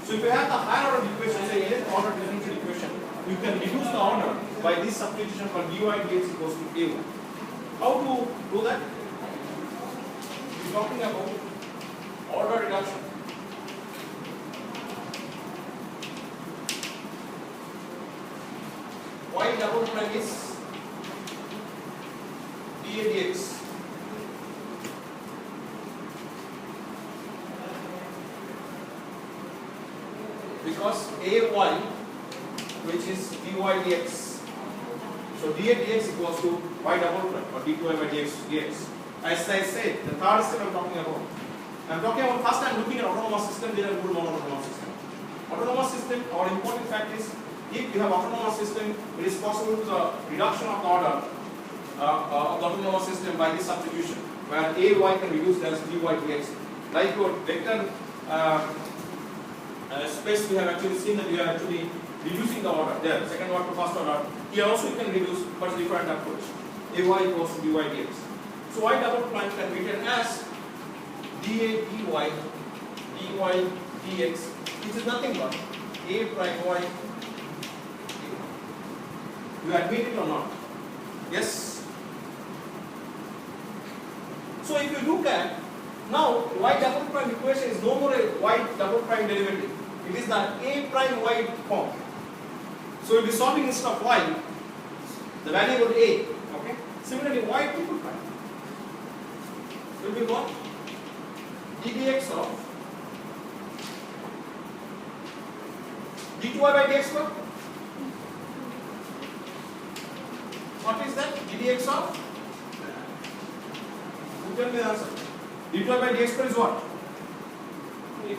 So if you have the higher order equation, say nth order differential equation, you can reduce the order by this substitution for dy dx equals to a1. How to do that? We are talking about order reduction. Y double prime is dA dx. Because ay, which is dy dx. So dA dx equals to y double prime or d2y by dx. As I said, the third step I'm talking about. First I'm looking at autonomous system, then I'm going to non-autonomous system. Autonomous system, our important fact is, if you have autonomous system, it is possible to the reduction of the order of the autonomous system by this substitution, where ay can reduce as dy dx. Like your vector space, we have actually seen that we are actually reducing the order there, second order to first order. Here also you can reduce, but different approach. Ay equals to dy dx. So y double prime can be written as dA dy dx, which is nothing but a prime y. You admit it or not? Yes. So if you look at now, y double prime equation is no more a y double prime derivative. It is the a prime y form. So you will be solving instead of y, the variable a. Okay. Similarly, y triple prime will be what? Dx of d2y by dx square. What is that? Dx of? Who tell me the answer? d2y by dx square is what? A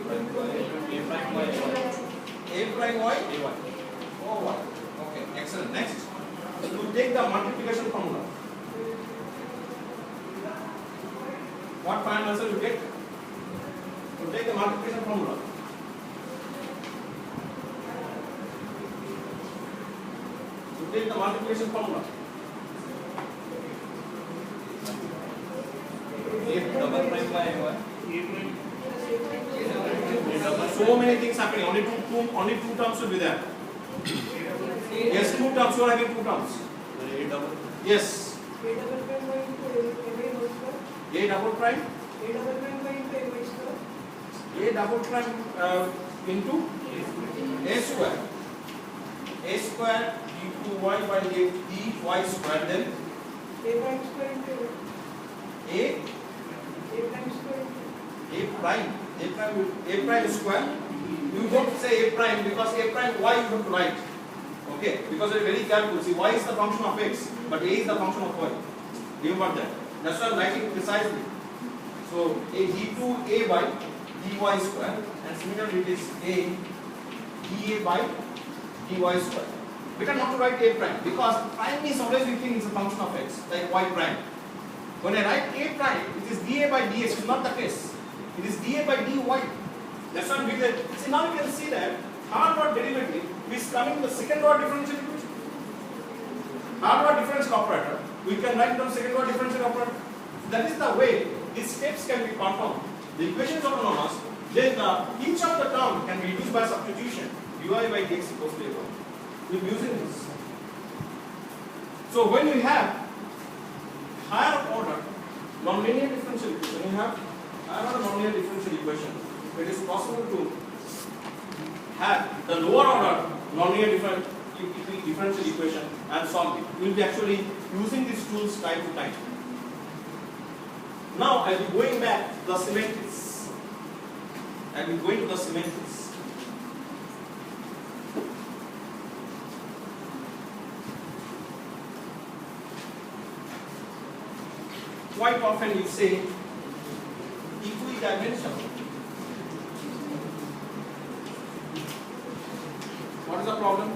prime y. Oh, y. Okay, excellent. Next, we take the multiplication formula. What final answer you get? You take the multiplication formula. You take the multiplication formula. So many things happening. Only two terms will be there. Yes, two terms. You are having two terms. Yes. A double prime. A double prime into a square. A square d2y by dy square, then a prime square into a prime square. You don't say a prime because a prime y you have to write. Okay, because you are very careful. See, y is the function of x, but a is the function of y. Remember that. That's why I am writing precisely. So a d2a by dy square, and similarly it is a dA by dy square. Better not to write a prime because prime is always we think is a function of x, like y prime. When I write a prime, it is dA by dx. It is not the case. It is dA by dy. That's why we get. See, now you can see that third order derivative is coming the second order differential equation. Third order differential operator, we can write down second order differential operator. That is the way these steps can be performed. The equation is autonomous. Then each of the term can be reduced by substitution. Dy by dx equals to a1. We are using this. So when we have higher order nonlinear differential equation, when you have higher order nonlinear differential equation, it is possible to have the lower order nonlinear differential equation and solve it. We will be actually using these tools time to time. Now I will be going back to the symmetries. I will be going to the symmetries. Quite often you say equidimensional. What is the problem?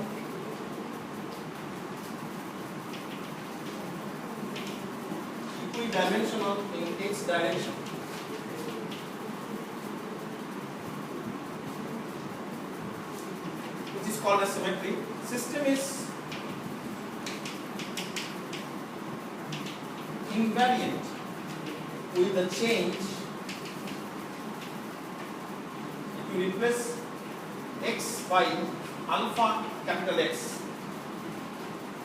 Equidimensional in x direction. Which is called a symmetry. System is invariant with the change. If you replace by alpha capital X.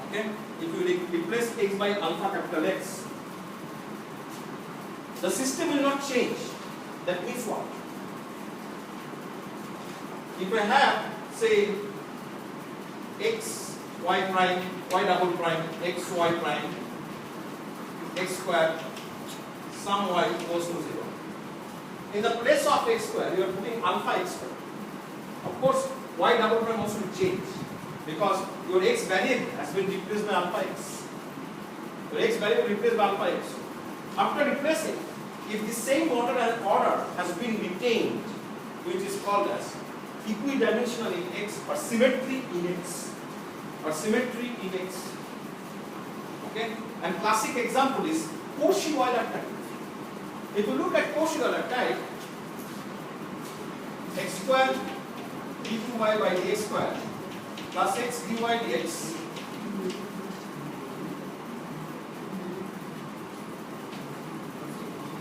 Okay? If you replace x by alpha capital X, the system will not change. That means what? If I have, say, x, y prime, y double prime, x, y prime, x square, sum y equals to 0. In the place of x square, you are putting alpha x square. Of course, y double prime also will change because your x variable has been replaced by alpha x. Your x variable replaced by alpha x. After replacing, if the same order has been retained, which is called as equidimensional in x or symmetry in x or symmetry in x. Okay? And classic example is Cauchy-Euler type. If you look at Cauchy-Euler type, x square d2y by dx square plus x dy dx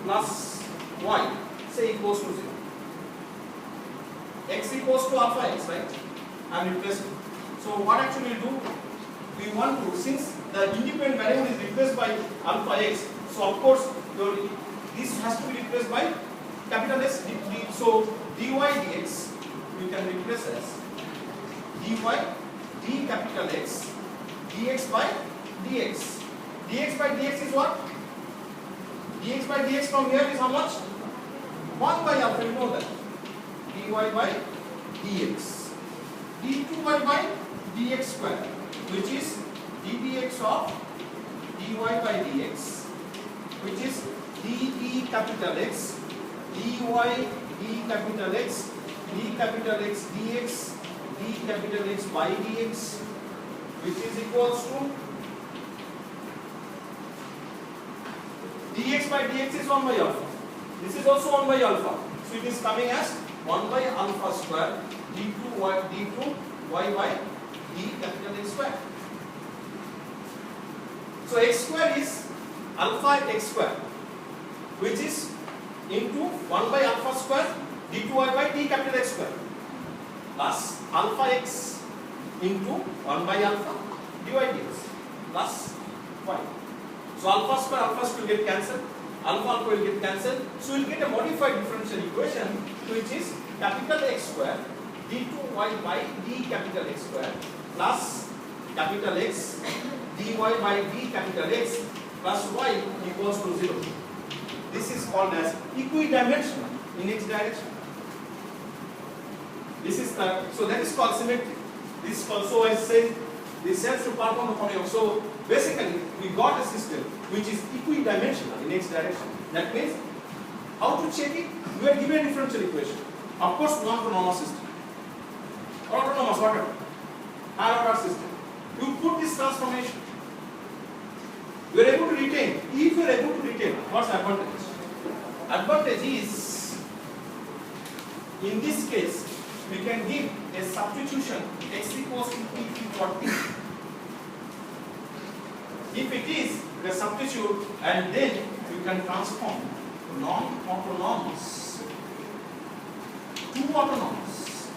plus y, say, equals to 0. X equals to alpha x, right? I am replacing. So what actually we do? We want to, since the independent variable is replaced by alpha x, so of course this has to be replaced by capital S. So dy dx we can replace as dy d capital X dx by dx. Dx by dx is what? Dx by dx from here is how much? 1 by alpha, you know that. Dy by dx. d2y by dx square, which is ddx of dy by dx, which is d capital X, dy d capital X, d capital X dx, d capital X by dx, which is equals to dx by dx is 1 by alpha. This is also 1 by alpha. So it is coming as 1 by alpha square d2y by d capital X square. So x square is alpha x square, which is into 1 by alpha square d2y by d capital X square plus alpha x into 1 by alpha dy dx plus y. So alpha square will get cancelled, alpha will get cancelled. So we will get a modified differential equation which is capital X square d2y by d capital X square plus capital X dy by d capital X plus y equals to 0. This is called as equidimensional in x direction. This is the, so that is called symmetry. This is called, so I say this cells to perform the formula. So basically we got a system which is equidimensional in x direction. That means how to check it? We are given a differential equation. Of course, non-autonomous system. Autonomous, whatever. Higher order system. You put this transformation. You are able to retain. If you are able to retain, what's the advantage? Advantage is, in this case, we can give a substitution x equals to p for t. If it is, we substitute and then you can transform non-autonomous to autonomous.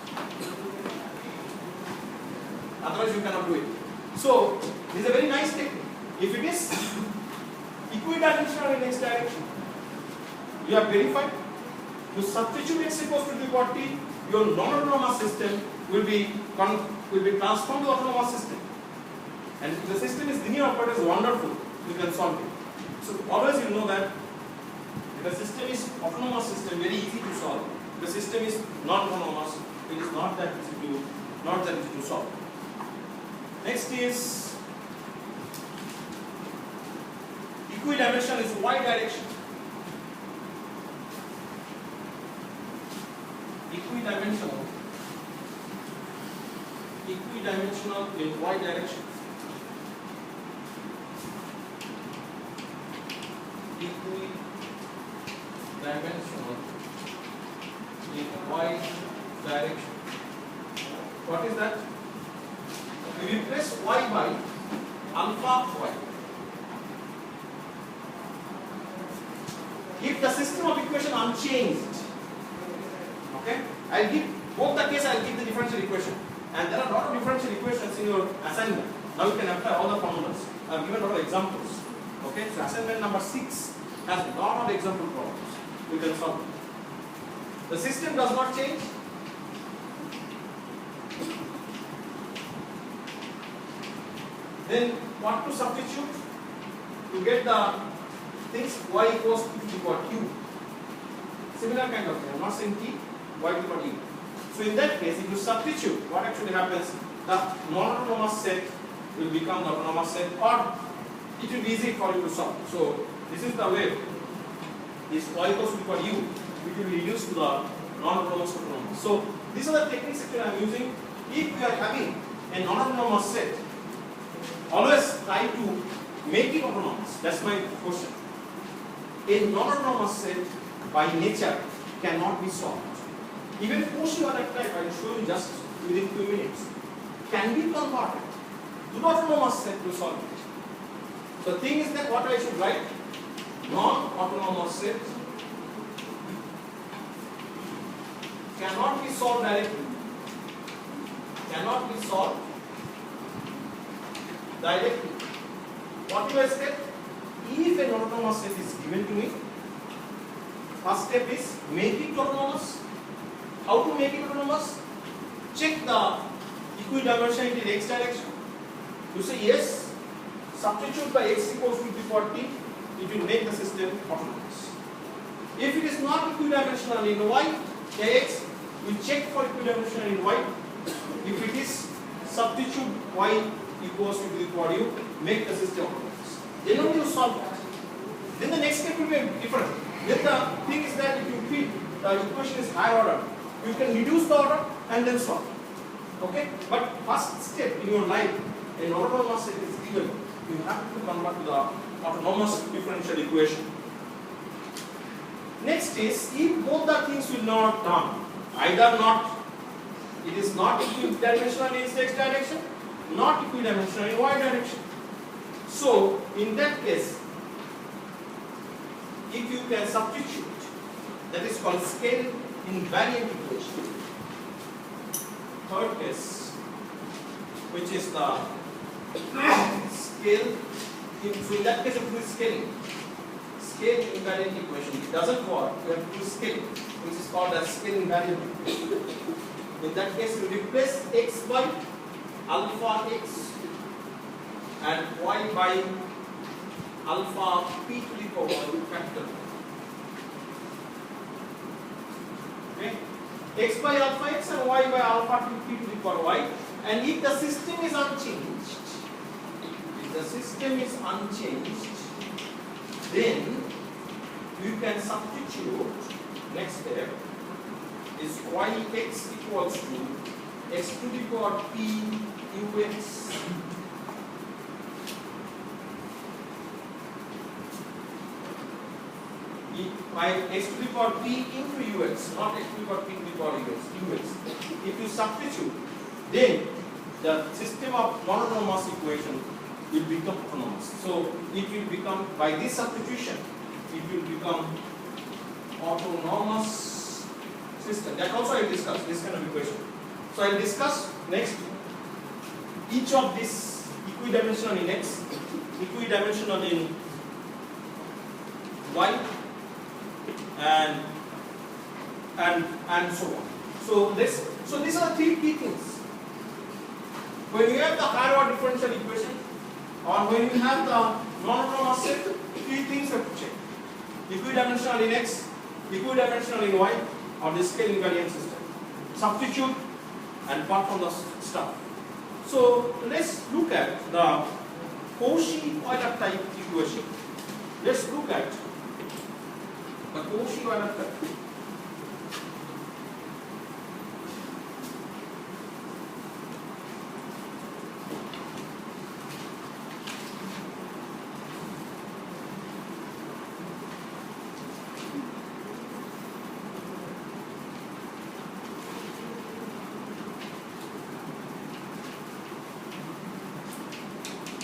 Otherwise you cannot do it. So this is a very nice technique. If it is equidimensional in x direction, you have verified, you substitute x equals to the power t, your non-autonomous system will be transformed to autonomous system. And if the system is linear operator, is wonderful, you can solve it. So always you know that if the system is autonomous system, very easy to solve. If the system is non-autonomous, it is not that easy to solve. Next is equidimensional is y direction. Equidimensional in y direction. Equidimensional in y direction. What is that? We replace y by alpha y. If the system of equation unchanged, okay, I'll give both the case, I'll give the differential differential equation. And there are a lot of differential equations in your assignment. Now you can apply all the formulas. I have given a lot of examples. Okay, so assignment number 6 has a lot of example problems. You can solve. The system does not change. Then what to substitute to get the things y equals to q. Similar kind of thing. I'm not saying t, y equal to u. So in that case, if you substitute, what actually happens? The non-autonomous set will become the autonomous set, or it will be easy for you to solve. So this is the way. This y equals to u, which will be reduced to the non-autonomous autonomous. So these are the techniques that I am using. If we are having a non-autonomous set, always try to make it autonomous. That's my question. A non-autonomous set by nature cannot be solved. Even Cauchy-Euler type, I will show you just within 2 minutes, can be converted to the autonomous set to solve it. The thing is that what I should write, non-autonomous set cannot be solved directly. Cannot be solved directly. What do I say? If an autonomous set is given to me, first step is make it autonomous. How to make it autonomous? Check the equidimensionality in x direction. You say yes, substitute by x equals to the power t, it will make the system autonomous. If it is not equidimensional in y, kx, we check for equidimensional in y. If it is, substitute y equals to the power u, make the system autonomous. Then only you solve that. Then the next step will be different. Then the thing is that if you feel the equation is higher order, you can reduce the order and then solve. Okay? But first step in your life, an autonomous set is given, you have to convert to the autonomous differential equation. Next is, if both the things will not come, either not, it is not equidimensional in x direction, not equidimensional in y direction. So, in that case, if you can substitute, that is called scale invariant equation. Third case, which is the scale, so in that case you do scaling. Scale invariant equation. It doesn't work, you have to do scale, which is called as scale invariant equation. In that case, you replace x by alpha x and y by alpha p to the power factor. Okay? X by alpha x and y by alpha p to the power y. And if the system is unchanged, then you can substitute. Next step is yx equals to x to the power p ux by x to the power p into ux, not x to the power p to the power ux. If you substitute, then the system of non-autonomous equation will become autonomous. So it will become, by this substitution, it will become autonomous system. That also I will discuss, this kind of equation. So I will discuss next each of these equidimensional in x, equidimensional in y, and so on. So these are the three key things. When you have the higher order differential equation, or when you have the non-autonomous set, three things you have to check: equidimensional in x, equidimensional in y, or the scale invariant system. Substitute and perform the stuff. So let's look at the Cauchy-Euler type equation. Let's look at the Cauchy-Euler type.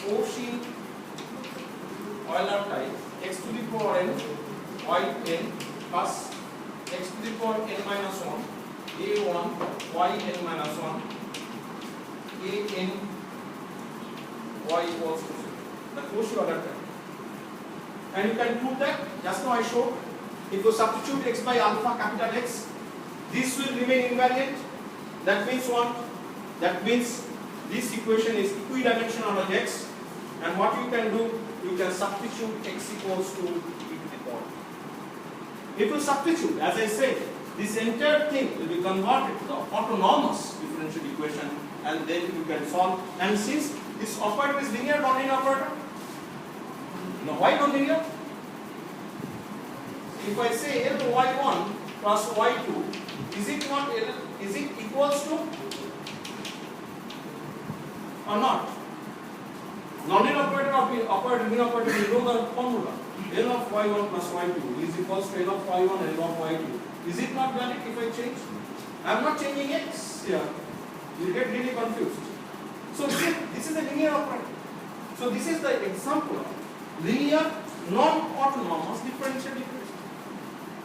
Cauchy-Euler type x to the power n y n plus x to the power n minus 1 a1 yn minus 1 a n y equals to 0. The quotient order term. And you can prove that just now I showed. If you substitute x by alpha capital X, this will remain invariant. That means what? That means this equation is equidimensional on x, and what you can do, you can substitute x equals to e to the power. If you substitute, as I said, this entire thing will be converted to the autonomous differential equation, and then you can solve. And since this operator is linear, non-linear operator, now why non-linear? If I say Ly1 plus y2, is it not is it equals to or not? Non-linear operator or operator, linear operator, you know the formula. L of y1 plus y2 is equals to L of y1 and L of y2. Is it not valid if I change? I am not changing x here. You get really confused. So this is a linear operator. So this is the example of linear non-autonomous differential equation.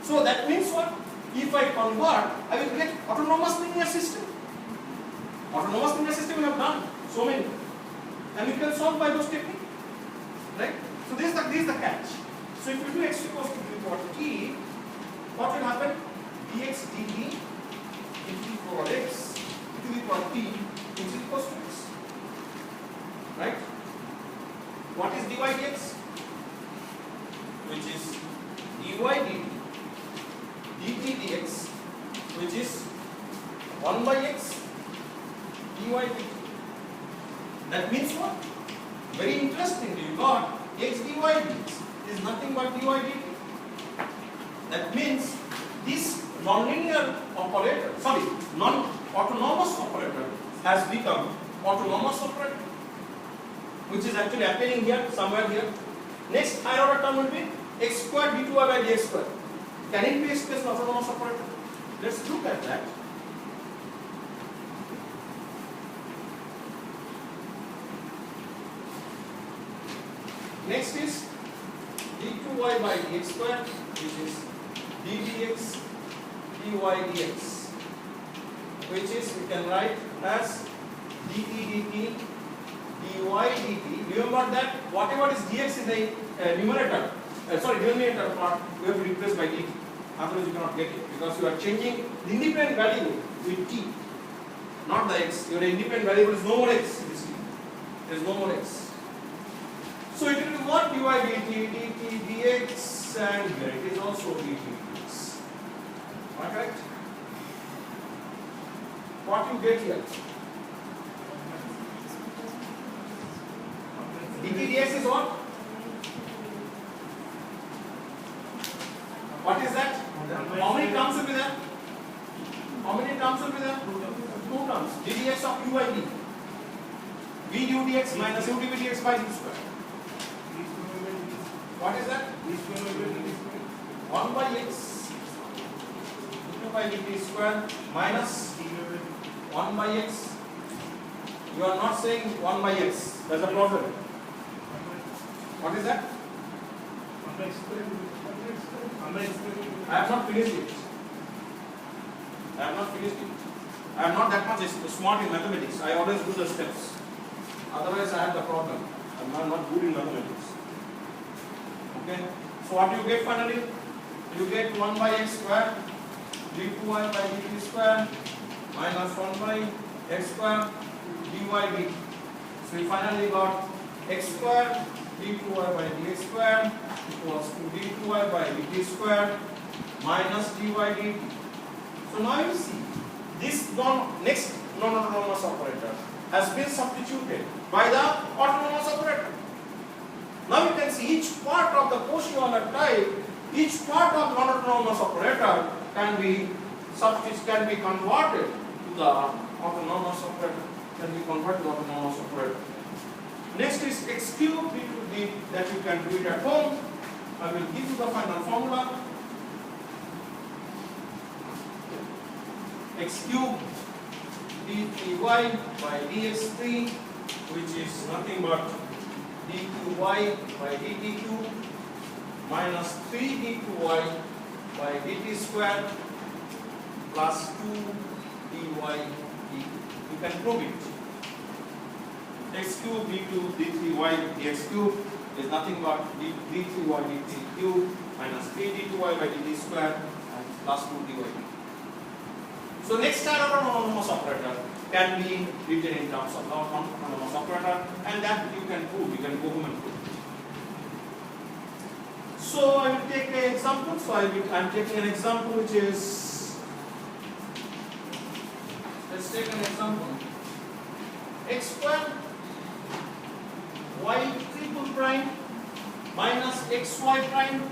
So that means what? If I convert, I will get autonomous linear system. Autonomous linear system we have done so many, and you can solve by those techniques, right? So this is the catch. So if you do x equals to the power t, what will happen? Dx dt e to the power x to the power t is equals to x, right? What is dy dx? Which is dy dt dt dx, which is 1 by x dy dt. That means what? Very interestingly, you got x dy dx is nothing but dy dt. That means this non-linear operator, sorry, non-autonomous operator has become autonomous operator, which is actually appearing here, somewhere here. Next higher order term will be x squared d2y by dx squared. Can it be expressed as autonomous operator? Let's look at that. Next is d2y by dx squared, which is ddx dy dx, which is we can write as dt dt dy dt. Remember that whatever is dx in the numerator, denominator part, we have to replace by dt. Otherwise you cannot get it, because you are changing the independent variable with t, not the x. Your independent variable is no more x. There is no more x. So it will be what? Dy dt dt dx, and here it is also dt dx. Am I correct? What you get here? dt dx is what? What is that? How many terms will be there? How many terms will be there? Two terms. ddx of u by d. v du dx minus u dv dx by d square. What is that? 1 by x d by dt square minus 1 by x. You are not saying 1 by x. That's a problem. What is that? 1 by x square. I have not finished it. I am not that much smart in mathematics. I always do the steps. Otherwise, I have the problem. I am not good in mathematics. Okay. So what you get finally? You get 1 by x square d2y by dt square minus 1 by x square dy dt. So we finally got x square d2y by dx square equals to d2y by dt square minus dy dt. So now you see this next non-autonomous operator has been substituted by the autonomous operator. Now you can see each part of the Cauchy-Euler type, each part of non-autonomous operator can be converted to the autonomous operator. Next is x cubed d to d, that you can do it at home. I will give you the final formula. X cubed d3y by dx3, which is nothing but d2y by dt cube minus 3d2y by dt square plus 2 dy dt. You can prove it. X cube d2 d3y dx cube is nothing but d3y dt cube minus 3 d2y by dt square and plus 2 dy dt. So next autonomous operator can be written in terms of autonomous operator, and that you can prove. You can go home and prove. So I will take an example. So I am taking an example which is, let's take an example. X square y triple prime minus xy prime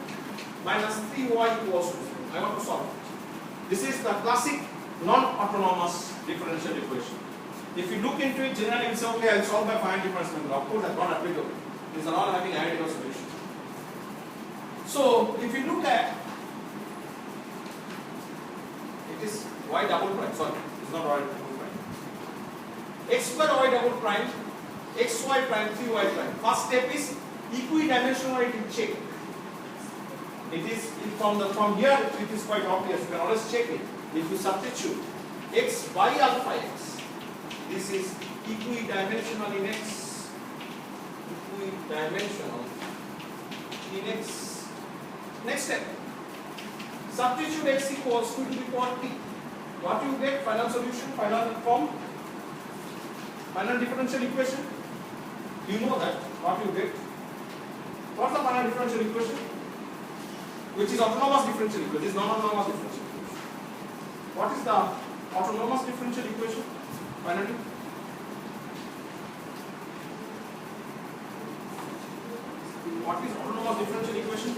minus 3y equals to 0. I want to solve it. This is the classic non-autonomous differential equation. If you look into it, generally you say, okay, I'll solve by finite difference method. Of course, that's not applicable. These are all having identical solutions. So, if you look at, it is y double prime. Sorry, it's not y double prime. X square y double prime, xy prime, 3y prime. First step is equidimensionality check. It is from here. It is quite obvious. You can always check it. If you substitute x by alpha x, this is equidimensional in x, equidimensional in x. Next step, substitute x equals 2 to the power t. What you get? Final solution, final form, final differential equation. You know that. What you get? What's the final differential equation? Which is autonomous differential equation. This is non-autonomous differential equation. What is the autonomous differential equation? Finally, what is autonomous differential equation?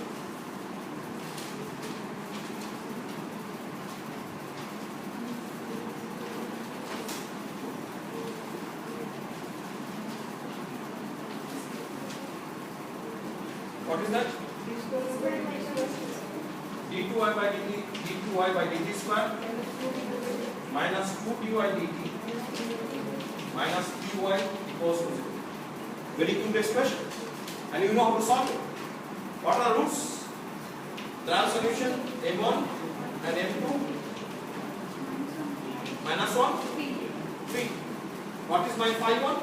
What is that? d2y by dt square minus 2 dy dt minus dy equals to 0. Very good expression. And you know how to solve it. What are the roots? Trial solution m1 and m2 minus 1 3. What is my phi 1?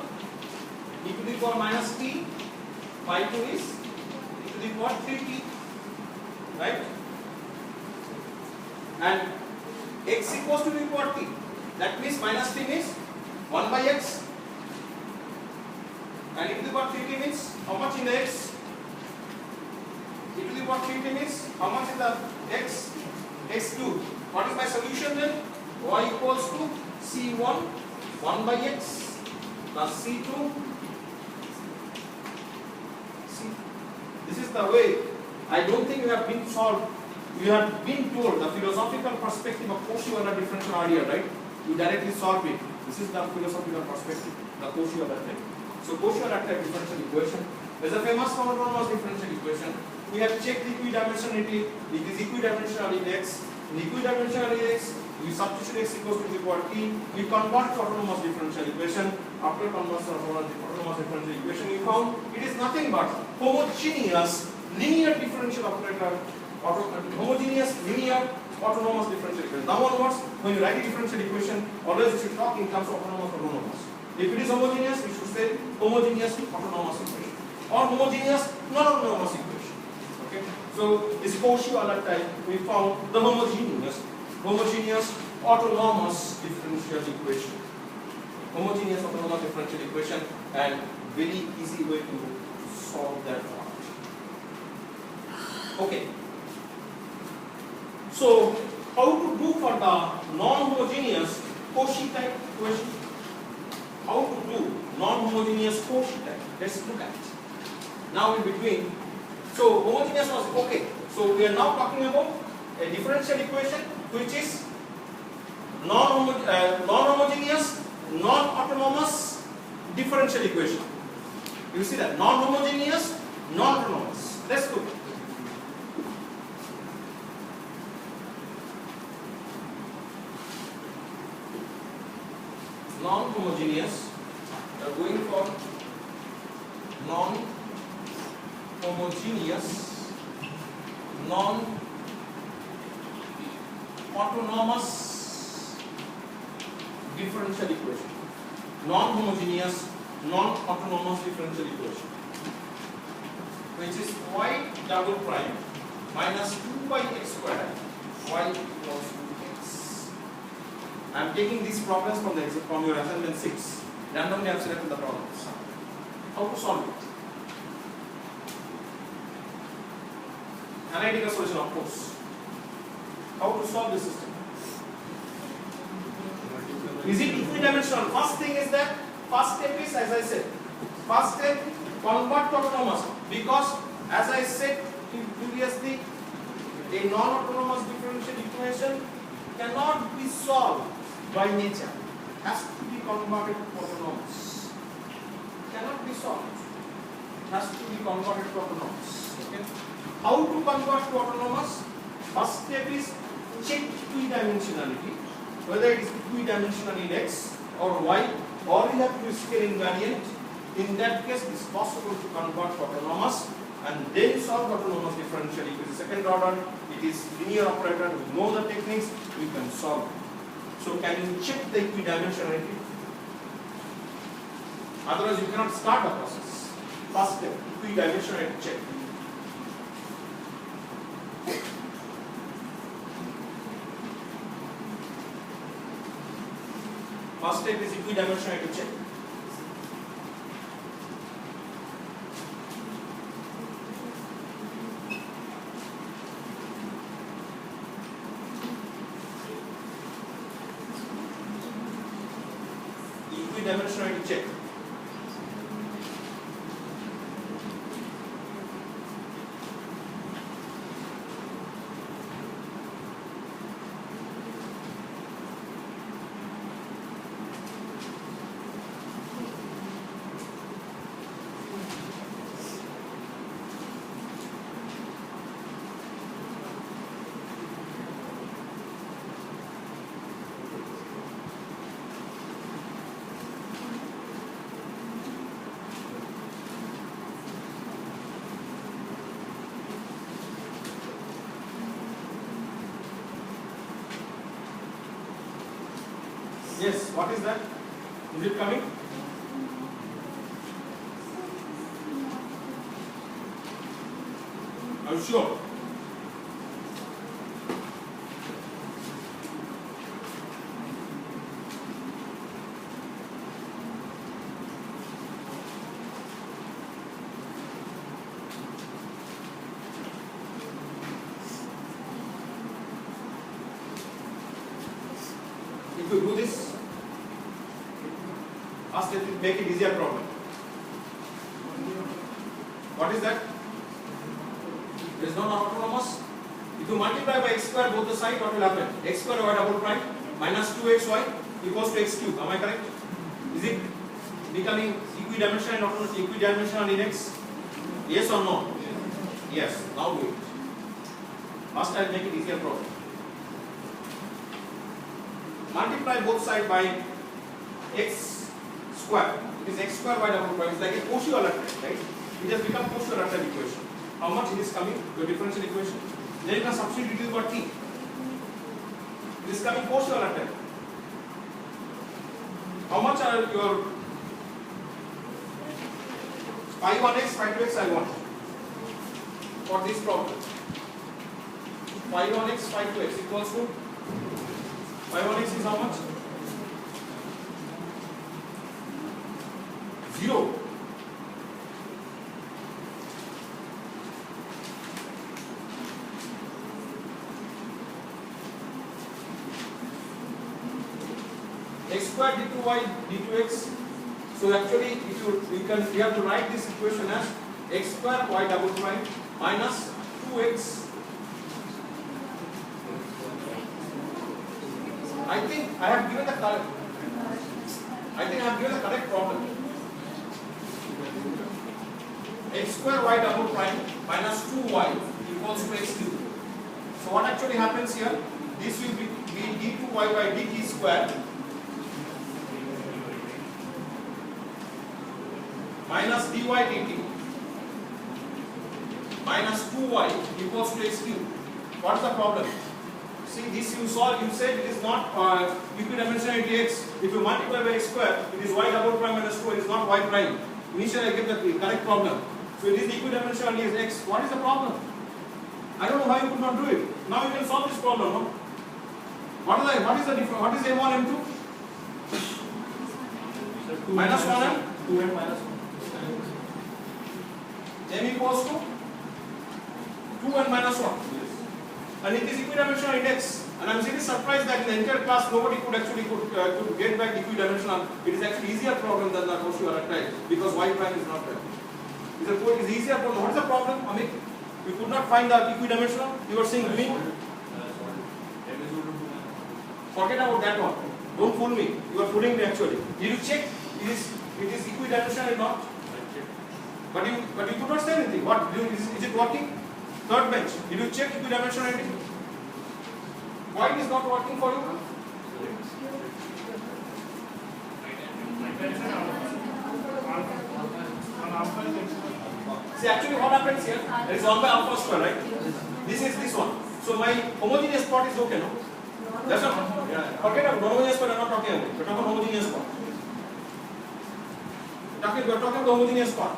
E to the power minus t. Phi 2 is e to the power 3t. Right? And x equals to the power t. That means minus t means 1 by x. And e to the power 3t means how much in the x? E to the power 3t means how much in the x? X cube. What is my solution then? Y equals to c1 1 by x plus c2 c. This is the way. I don't think you have been solved. You have been told the philosophical perspective of Cauchy-Euler differential idea, right? You directly solve it. This is the philosophical perspective, the Cauchy-Euler type. So Cauchy-Euler type differential equation is a famous autonomous differential equation. We have checked equidimensionality. It is equidimensional in x. In equidimensional in x, we substitute x equals to the power t. We convert to autonomous differential equation. After conversion of autonomous differential equation, we found it is nothing but homogeneous linear differential operator. Homogeneous linear autonomous differential equation. Now onwards, when you write a differential equation, always you should talk in terms of autonomous. If it is homogeneous, we should say homogeneous autonomous equation or homogeneous non-autonomous equation. Okay. So this Cauchy-Euler type, we found the homogeneous autonomous differential equation. Homogeneous autonomous differential equation, and very easy way to solve that part. Okay. So, how to do for the non-homogeneous Cauchy type equation? How to do non-homogeneous Cauchy type? Let's look at it. Now in between, so homogeneous was okay. So we are now talking about a differential equation which is non-homogeneous, non-autonomous differential equation. You see that? Non-homogeneous, non-autonomous. Let's look. Non-homogeneous, we are going for non-homogeneous, non-autonomous differential equation. Non-homogeneous, non-autonomous differential equation, which is y double prime minus 2 by x squared y equals to x. I am taking these problems from your assignment 6. Randomly I have selected the problems. How to solve it? Analytical solution, of course. How to solve the system? Is it equidimensional? First thing is that first step is, as I said, first step convert to autonomous, because as I said previously, a non-autonomous differential equation cannot be solved by nature. Has to be converted to autonomous. Cannot be solved. Has to be converted to autonomous. Okay. How to convert to autonomous? First step is check equidimensionality, whether it is equidimensional in x or y, or you have to scale invariant. In that case, it is possible to convert to autonomous and then solve autonomous differential equation. Second order, it is linear operator. We know the techniques, we can solve it. So can you check the equidimensionality? Otherwise, you cannot start the process. First step, equidimensionality check. First step is equidimensionality check. Equidimensionality check. Yes, what is that? Is it coming? Are you sure? If you do this, ask it to make it easier problem. What is that? There is no non-autonomous. If you multiply by x square both the sides, what will happen? X square y double prime minus 2xy equals to x cube. Am I correct? Is it becoming equidimensional or not equidimensional in x? Yes or no? Yes. Now do it. First I will make it easier problem. Multiply both sides by x square. It is x square y double prime. It's like a Cauchy-Laplace, right? It has become Cauchy-Laplace equation. How much it is coming? Your differential equation. Then you can substitute it for t. It is coming Cauchy-Laplace. How much are your phi 1x, phi 2x I want for this problem? Phi 1x, phi 2x equals to phi 1x is how much? 0. X square d2y d2x. So actually, if we have to write this equation as x square y double prime minus 2x. I think I have given the correct. Problem. X square y double prime minus 2y equals to x cube. So what actually happens here? This will be d2y by dt square minus dy dt minus 2y equals to x cube. What is the problem? See this you saw, you said it is not equidimensionality x. If you multiply by x square, it is y double prime minus 2, it is not y prime. Initially I get the correct problem. So it is equidimensionality is x. What is the problem? I don't know how you could not do it. Now you can solve this problem. No? What is the difference? What is a1 and 2? Minus 1 and 2 and minus 1. m equals to 2 and minus 1. Yes. And it is equidimensional index. And I am really surprised that in the entire class nobody could actually could get back equidimensional. It is actually easier problem than the question you are trying because y prime is not there. It is easier problem. What is the problem, Amit? You could not find the equidimensional. You were saying me. Forget about that one. Don't fool me. You are fooling me actually. Did you check? It is equidimensional or not? But you could not say anything. What? Is it working? Third bench. Did you check equidimensionality? Why it is not working for you? See, actually what happens here? There is 1 by alpha square, right? This is this one. So my homogeneous part is okay, no? That's not. Forget about non-homogeneous part. I'm not talking about. We're talking about homogeneous part. We're talking about homogeneous part.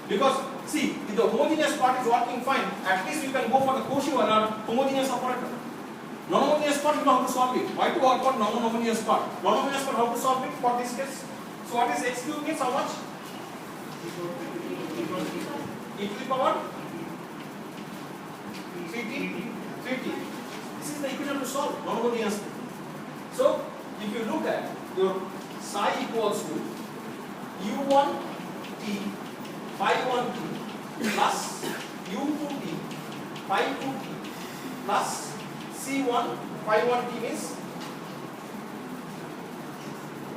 Because see, if the homogeneous part is working fine, at least you can go for the Cauchy or homogeneous operator. Non-homogeneous part, you know how to solve it. Why to work on non-homogeneous part? Non-homogeneous part, how to solve it for this case? So what is x cube means how much? E to the power 3t. This is the equation to solve non-homogeneous. So if you look at your psi equals to u1t phi 1t plus u2t phi 2t plus c1 phi 1t means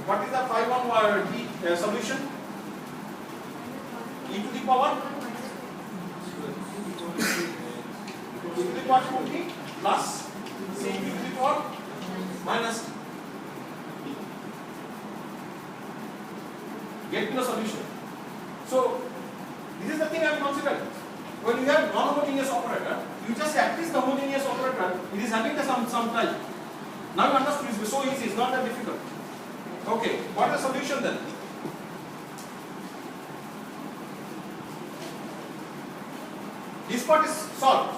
what is the phi 1 t solution? E to the power 2t plus c to the power minus t. Get to the solution. So this is the thing I am considering. When you have non-homogeneous operator, you just say at least the homogeneous operator, it is having some type. Now you understand, it's so easy, it's not that difficult. Okay, what is the solution then? This part is solved.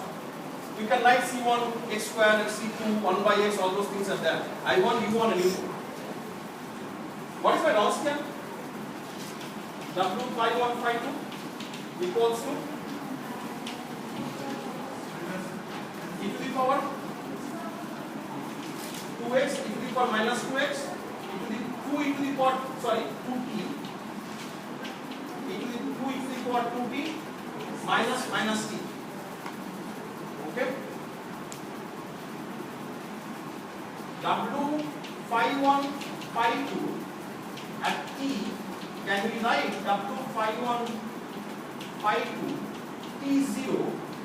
You can write C1 x square, C2 1 by x, all those things are there. I1, U1 and U2. What is my Wronskian? W phi 1 phi 2 equals to e to the power 2x e to the power minus 2x e to the 2 e to the power 2t e to the 2 e to the power 2t minus t. Okay. W phi 1 phi 2 at t. Can we write W phi 1 phi 2 t0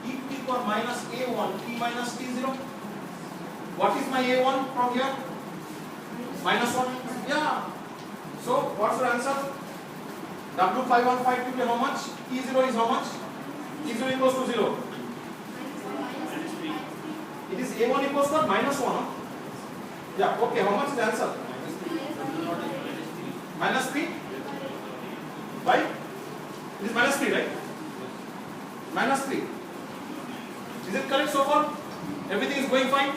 e to the power minus a1 t minus t0? What is my a1 from here? Minus 1? Yeah. So what's your answer? W phi 1 phi 2 is how much? t0 is how much? t0 equals to 0. It is a1 equals to minus 1. Huh? Yeah. Okay. How much is the answer? Minus 3. Why? It is minus 3, right? Minus 3. Is it correct so far? Everything is going fine?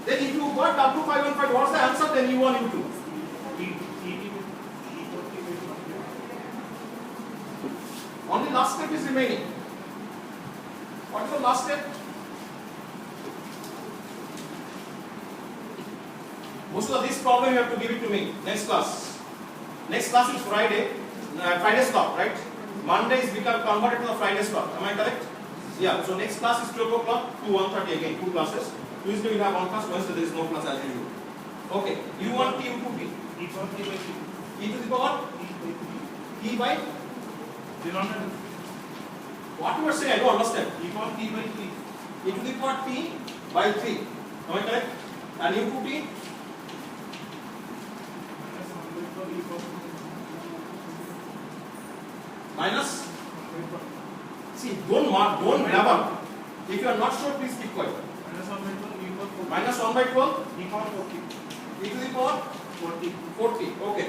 Then if you got W phi 1 phi 2, what's the answer? Then U1 U2. Only last step is remaining. What is the last step? Most of this problem you have to give it to me next class. Next class is Friday. Friday slot, right? Monday is become converted to the Friday slot. Am I correct? Yeah. So next class is 12 o'clock to 1:30 again. 2 classes. Tuesday we will have 1 class. Wednesday there is no class as usual. Okay. U1 T U2 T. E to the power T by denominator. What you are saying I don't understand. E to T by 3. E to the power T by 3. Am I correct? And U2 T. Minus. See, don't blabber. If you are not sure, please keep quiet. minus 1 by 12 e power 40. e to the power 40. 40. Okay.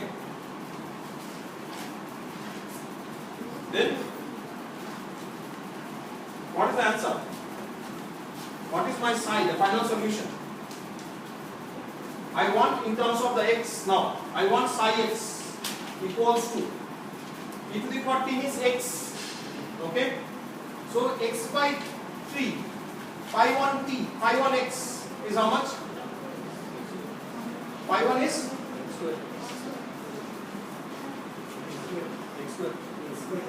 Then what is the answer? What is my psi, the final solution? I want in terms of the x now. I want psi x equals to e to the power t is x. Okay. So x by 3, phi 1 t, phi 1 x is how much? Phi 1 is X square. x square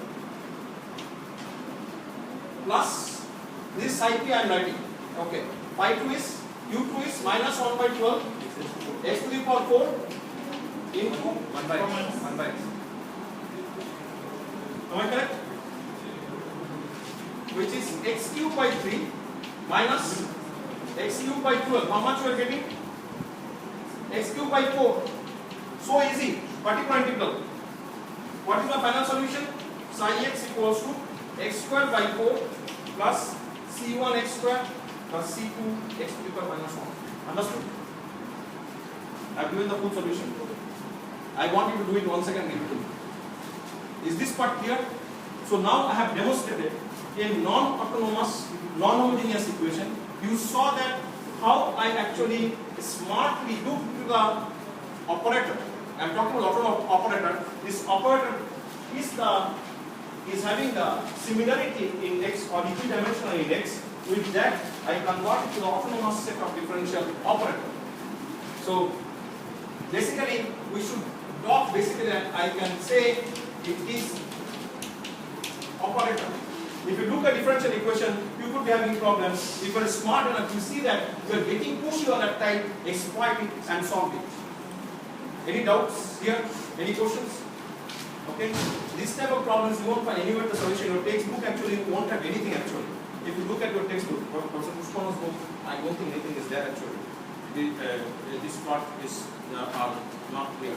plus this psi p I am writing. Okay. Phi 2 is u2 is minus 1 by 12 x to the power 4 into 1 by x. 1 by x. Am I correct? Which is x cube by 3 minus x cube by 12. How much we are getting? X cube by 4. So easy. Particular integral. What is the final solution? Psi x equals to x square by 4 plus c1 x square plus c2 x to the power minus 1. Understood? I have given the full solution. I want you to do it once again. Give it to me. Is this part clear? So now I have demonstrated a non-autonomous, non-homogeneous equation. You saw that how I actually smartly looked to the operator. I am talking about autonomous operator. This operator is having the similarity in x or equidimensional in x. With that, I convert it to the autonomous set of differential operator. So basically, we should talk basically that I can say it is operator. If you look at differential equation, you could be having problems. If you are smart enough, you see that you are getting pushy on that type, exploit it and solve it. Any doubts here? Any questions? Okay. This type of problems you won't find anywhere the solution. Your textbook actually won't have anything actually. If you look at your textbook, Professor Pushpana's book, I don't think anything is there actually. This part is not clear.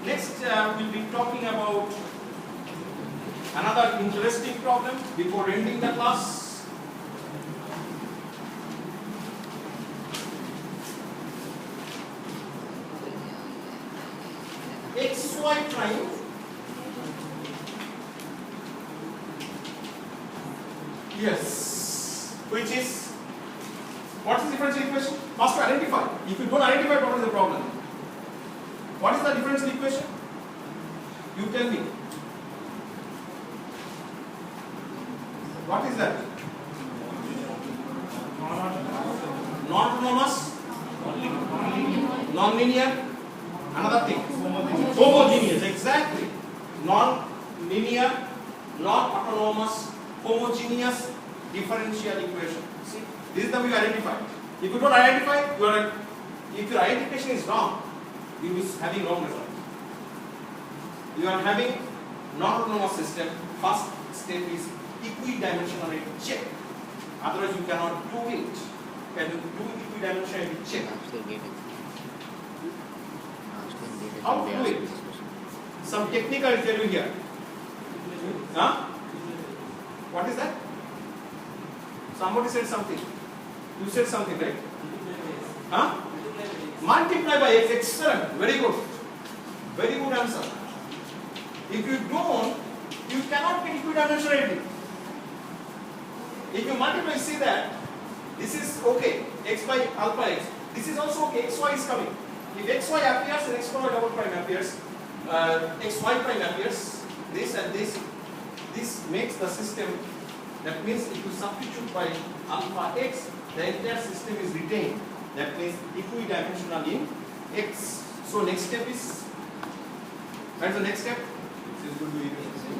Next, we'll be talking about another interesting problem before ending the class. xy prime yes, which is what is the differential equation? Must identify. If you don't identify, what is the problem? What is the differential equation? You tell me. What is that? Non-autonomous, non-linear, another thing. Homogeneous, exactly. Non-linear, non-autonomous, homogeneous differential equation. See, this is the way you identify. If you don't identify, if your identification is wrong, you will be having wrong result. You are having non-autonomous system. First step is equidimensionality check. Otherwise, you cannot do it. Can you do equidimensionality check? How to do it? Some technique I will tell you here. Huh? What is that? Somebody said something. You said something, right? Huh? Multiply by x. Excellent. Very good. Very good answer. If you don't, you cannot get equidimensionality. If you multiply, see that this is okay. X by alpha x. This is also okay. Xy is coming. If xy appears and xy double prime appears, xy prime appears, this and this makes the system. That means if you substitute by alpha x, the entire system is retained. That means equidimensional in x. So next step is, what is the next step?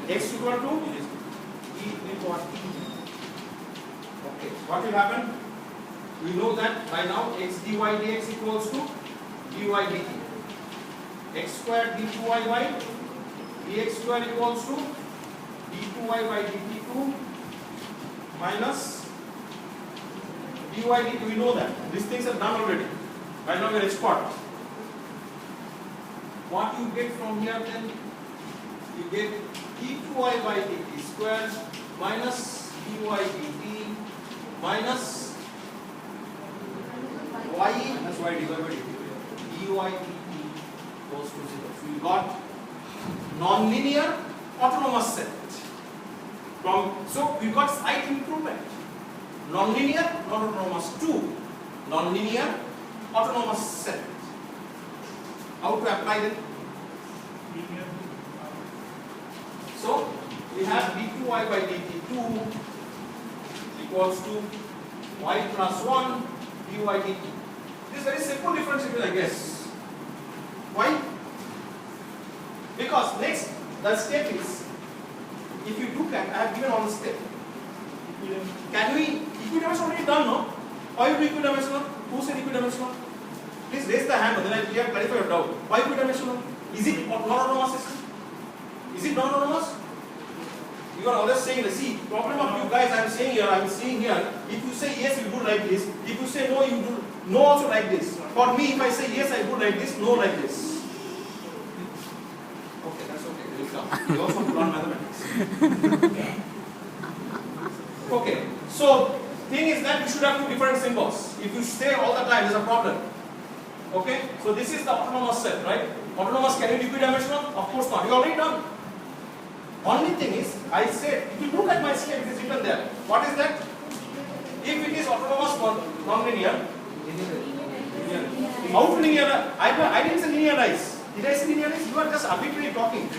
X equal to e to the power t. Okay, what will happen? We know that by now x dy dx equals to dy dt. X square d2y by dx square equals to d2y by dt2 minus dy dt. We know that. These things are done already. Right now we are expert. What you get from here then? You get d2y by dt square minus dy dt minus minus y divided by dy dt goes to 0. So you got non-linear autonomous set. So we got slight improvement. Non-linear, non-autonomous. 2. Non-linear autonomous set. How to apply them? So we have d2y by dt2 equals to y plus 1 dy dt. This is very simple differentiation, I guess. Why? Because next the step is, if you look at, I have given on the step. Can we, equidimensional already done, no? Why do equidimensional? Who said equidimensional? Please raise the hand, then I will clarify your doubt. Why equidimensional? Is it non-autonomous system? Is it non-autonomous? You are always saying, see, problem of you guys, I am saying here, if you say yes, you do like this. If you say no, you do no also like this. For me, if I say yes, I do like this, no like this. Okay, that's okay. There you come. You also want to learn mathematics. Okay, so thing is that you should have two different symbols. If you say all the time, there's a problem. Okay, so this is the autonomous set, right? Autonomous, can you be equidimensional? Of course not. You already done. Only thing is, I said, if you look at my step, it is written there. What is that? If it is autonomous non-linear, how to linear? I didn't say linearize. Did I say linearize? You are just arbitrarily talking.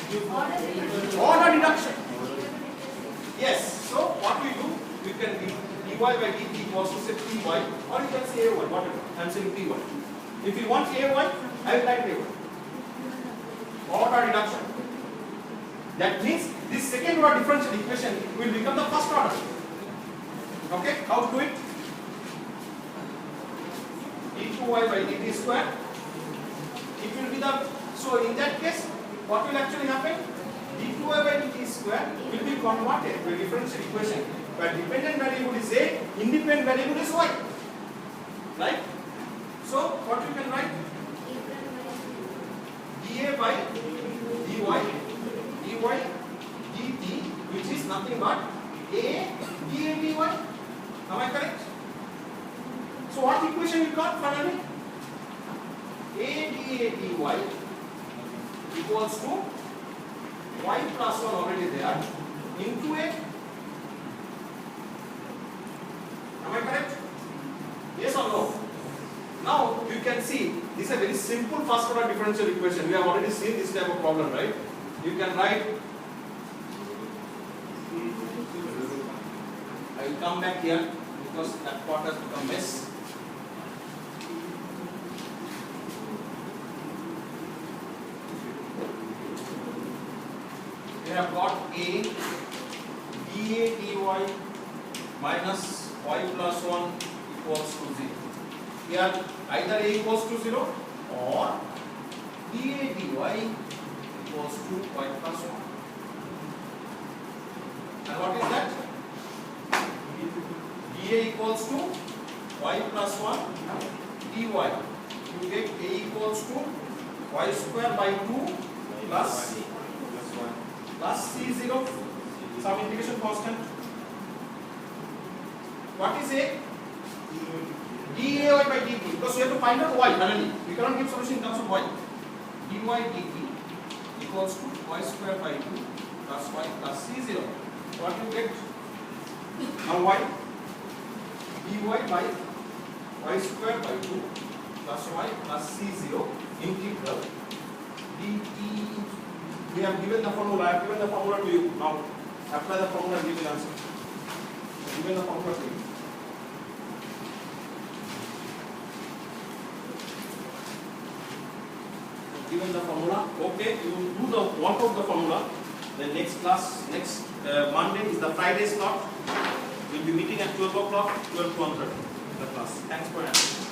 Order deduction. Yes. So what we do, we can dy by dt equals to say py, or you can say ay, whatever. I am saying py. If you want ay, I will write ay. Order deduction. That means this second order differential equation will become the first order. Okay, how to do it? d2y by dt square. It will be the, so in that case, what will actually happen? d2y by dt square will be converted to a differential equation where dependent variable is a, independent variable is y. Right? So what you can write? dA by dy dt, which is nothing but a dA dy. Am I correct? So what equation you got finally? A dA dy equals to y plus 1 already there into a. Am I correct? Yes or no? Now you can see this is a very simple first order differential equation. We have already seen this type of problem, right? You can write, I will come back here because that part has become mess. We have got a dA dy minus y plus 1 equals to 0. Here either a equals to 0 or dA dy equals to y plus 1. And what is that? dA equals to y plus 1 dy. You get a equals to y square by 2 plus c0, some integration constant. What is a? dAy by dt, because we have to find out y finally. We cannot give solution in terms of y. dy dt equals to y square by 2 plus y plus c0. What you get? Now y? dy by y square by 2 plus y plus c0 integral dt. We have given the formula. I have given the formula to you. Now apply the formula and give the answer. I have given the formula to you. Given the formula. Okay, you do the work of the formula. The next class, next Monday is the Friday slot. We'll be meeting at 12 o'clock, 12 to 1:30 the class. Thanks for answering.